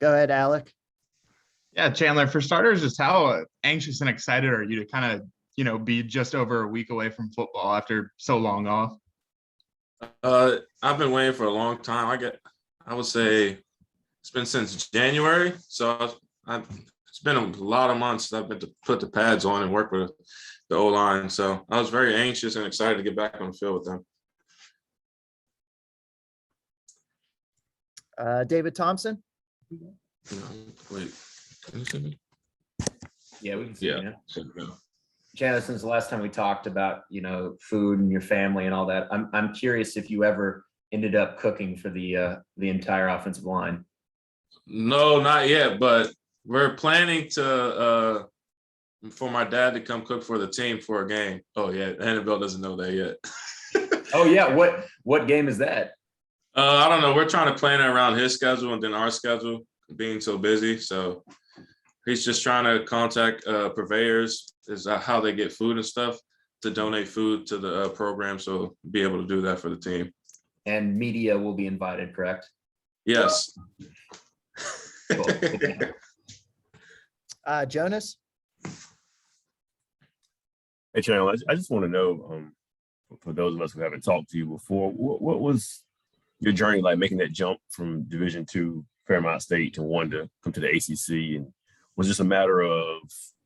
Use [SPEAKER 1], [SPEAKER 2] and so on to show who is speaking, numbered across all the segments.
[SPEAKER 1] Go ahead, Alec.
[SPEAKER 2] Yeah, Chandler, for starters, just how anxious and excited are you to kind of, be just over a week away from football after so long off?
[SPEAKER 3] I've been waiting for a long time. I would say it's been since January. So it's been a lot of months I've been to put the pads on and work with the O-line. So I was very anxious and excited to get back on the field with them.
[SPEAKER 1] David Thompson.
[SPEAKER 3] Wait, can you see me?
[SPEAKER 4] Yeah, we can see you now.
[SPEAKER 3] Yeah.
[SPEAKER 4] Chandler, since the last time we talked about, food and your family and all that, I'm curious if you ever ended up cooking for the entire offensive line.
[SPEAKER 3] No, not yet, but we're planning to for my dad to come cook for the team for a game. Oh yeah, Annabelle doesn't know that yet.
[SPEAKER 4] Oh yeah, what game is that?
[SPEAKER 3] I don't know. We're trying to plan it around his schedule and then our schedule being so busy. So he's just trying to contact purveyors, is how they get food and stuff, to donate food to the program. So be able to do that for the team.
[SPEAKER 4] And media will be invited, correct?
[SPEAKER 3] Yes.
[SPEAKER 4] Cool.
[SPEAKER 1] Jonas.
[SPEAKER 5] Hey, Chandler, I just want to know, for those of us who haven't talked to you before, what was your journey like making that jump from Division II Fairmont State to one to come to the ACC? And was it just a matter of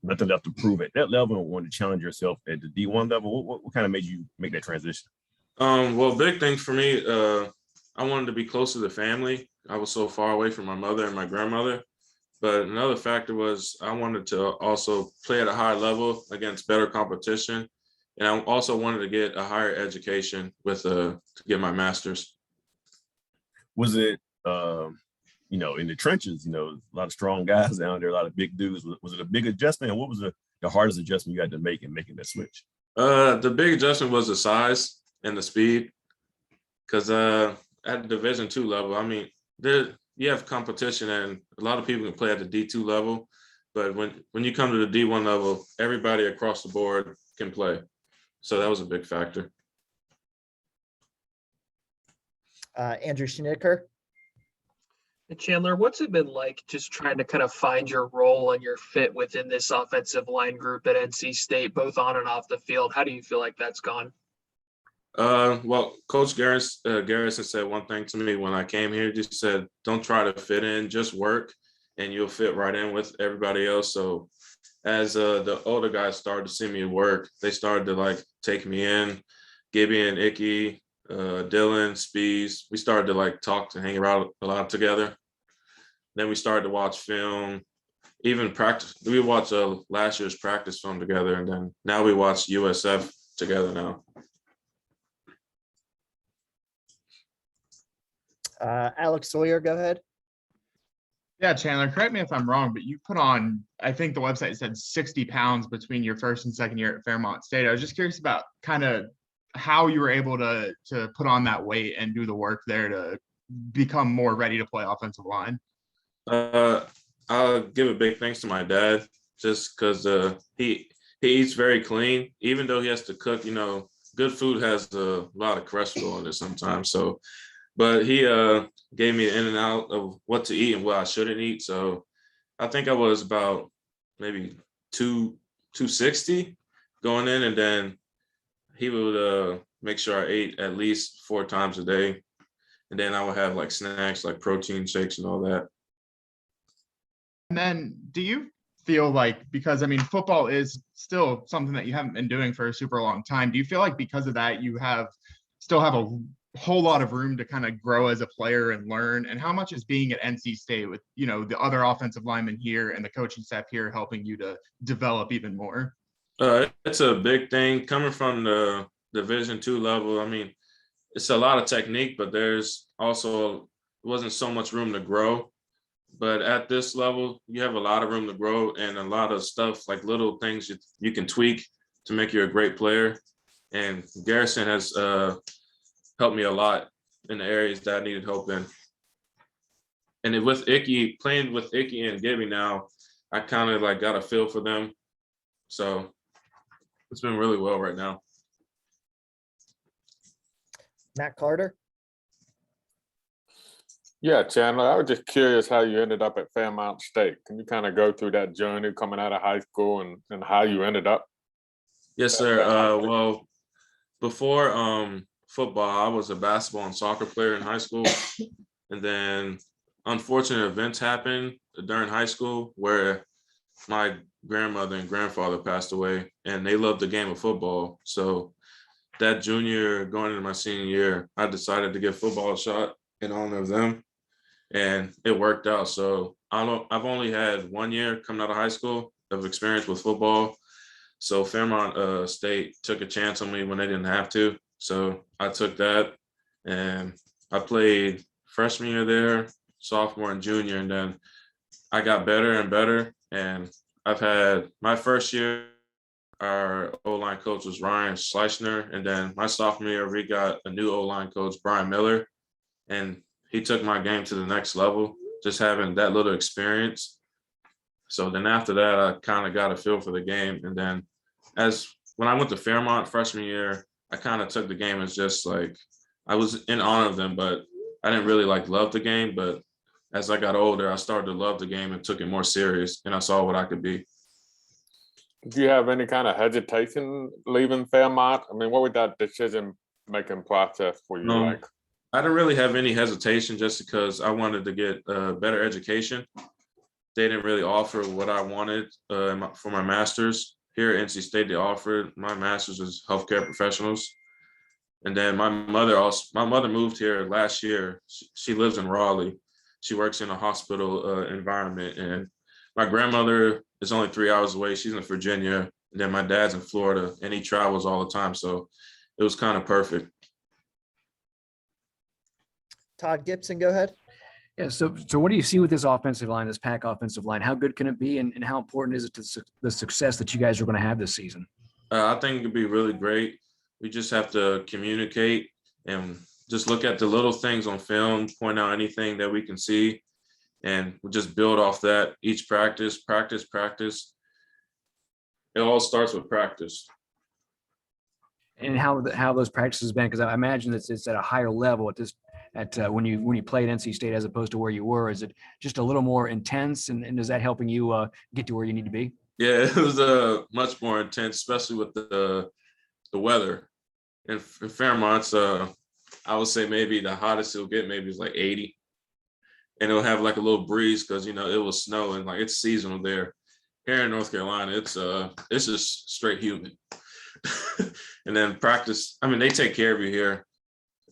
[SPEAKER 5] nothing left to prove at that level and wanted to challenge yourself at the D1 level? What kind of made you make that transition?
[SPEAKER 3] Well, big thing for me, I wanted to be close to the family. I was so far away from my mother and my grandmother. But another factor was I wanted to also play at a high level against better competition. And I also wanted to get a higher education to get my master's.
[SPEAKER 5] Was it, in the trenches, a lot of strong guys down there, a lot of big dudes. Was it a big adjustment? And what was the hardest adjustment you had to make in making that switch?
[SPEAKER 3] The big adjustment was the size and the speed. Because at the Division II level, I mean, you have competition and a lot of people can play at the D2 level. But when you come to the D1 level, everybody across the board can play. So that was a big factor.
[SPEAKER 1] Andrew Schnicker.
[SPEAKER 6] Chandler, what's it been like just trying to kind of find your role and your fit within this offensive line group at NC State, both on and off the field? How do you feel like that's gone?
[SPEAKER 3] Well, Coach Garrison said one thing to me when I came here. He just said, don't try to fit in, just work, and you'll fit right in with everybody else. So as the older guys started to see me work, they started to take me in. Gibby and Icky, Dylan, Spees, we started to talk and hang around a lot together. Then we started to watch film, even practice. We watched last year's practice film together, and then now we watch USF together now.
[SPEAKER 1] Alex Sawyer, go ahead.
[SPEAKER 2] Yeah, Chandler, correct me if I'm wrong, but you put on, I think the website said 60 pounds between your first and second year at Fairmont State. I was just curious about kind of how you were able to put on that weight and do the work there to become more ready to play offensive line.
[SPEAKER 3] I'll give a big thanks to my dad, just because he eats very clean, even though he has to cook. Good food has a lot of cholesterol in it sometimes. So, but he gave me an in and out of what to eat and what I shouldn't eat. So I think I was about maybe 260 going in, and then he would make sure I ate at least 4 times a day. And then I would have snacks like protein shakes and all that.
[SPEAKER 2] And then do you feel like, because football is still something that you haven't been doing for a super long time, do you feel like because of that you still have a whole lot of room to kind of grow as a player and learn? And how much is being at NC State with the other offensive linemen here and the coaching staff here helping you to develop even more?
[SPEAKER 3] It's a big thing coming from the Division II level. It's a lot of technique, but there's also wasn't so much room to grow. But at this level, you have a lot of room to grow and a lot of stuff, like little things you can tweak to make you a great player. And Garrison has helped me a lot in the areas that I needed help in. And with Icky, playing with Icky and Gibby now, I kind of got a feel for them. So it's been really well right now.
[SPEAKER 1] Matt Carter.
[SPEAKER 7] Yeah, Chandler, I was just curious how you ended up at Fairmount State. Can you kind of go through that journey coming out of high school and how you ended up?
[SPEAKER 3] Yes, sir. Well, before football, I was a basketball and soccer player in high school. And then unfortunate events happened during high school where my grandmother and grandfather passed away, and they loved the game of football. So that junior going into my senior year, I decided to give football a shot in honor of them, and it worked out. So I've only had 1 year coming out of high school of experience with football. So Fairmont State took a chance on me when they didn't have to. So I took that, and I played freshman year there, sophomore and junior, and then I got better and better. And I've had my first year, our O-line coach was Ryan Schleichner. And then my sophomore year, we got a new O-line coach, Brian Miller. And he took my game to the next level, just having that little experience. So then after that, I kind of got a feel for the game. And then when I went to Fairmont freshman year, I kind of took the game as just like, I was in honor of them, but I didn't really love the game. But as I got older, I started to love the game and took it more serious, and I saw what I could be.
[SPEAKER 7] Do you have any kind of hesitation leaving Fairmont? I mean, what would that decision-making process for you like?
[SPEAKER 3] I didn't really have any hesitation just because I wanted to get a better education. They didn't really offer what I wanted for my master's. Here at NC State, they offered my master's as healthcare professionals. And then my mother moved here last year. She lives in Raleigh. She works in a hospital environment. And my grandmother is only 3 hours away. She's in Virginia. And then my dad's in Florida, and he travels all the time. So it was kind of perfect.
[SPEAKER 1] Todd Gibson, go ahead.
[SPEAKER 8] Yeah. So what do you see with this offensive line, this Pack offensive line? How good can it be, and how important is it to the success that you guys are going to have this season?
[SPEAKER 3] I think it could be really great. We just have to communicate and just look at the little things on film, point out anything that we can see, and we'll just build off that each practice. It all starts with practice.
[SPEAKER 8] And how those practices been? Because I imagine it's at a higher level when you played NC State as opposed to where you were. Is it just a little more intense, and is that helping you get to where you need to be?
[SPEAKER 3] Yeah, it was much more intense, especially with the weather. In Fairmont, I would say maybe the hottest it'll get maybe is like 80, and it'll have like a little breeze because it was snowing. Like it's seasonal there. Here in North Carolina, it's just straight humid. And then practice, they take care of you here,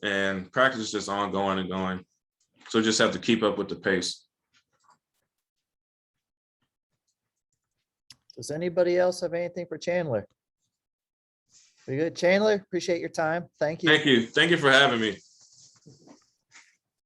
[SPEAKER 3] and practice is just ongoing and going. So just have to keep up with the pace.
[SPEAKER 1] Does anybody else have anything for Chandler? We good, Chandler? Appreciate your time. Thank you.
[SPEAKER 3] Thank you for having me.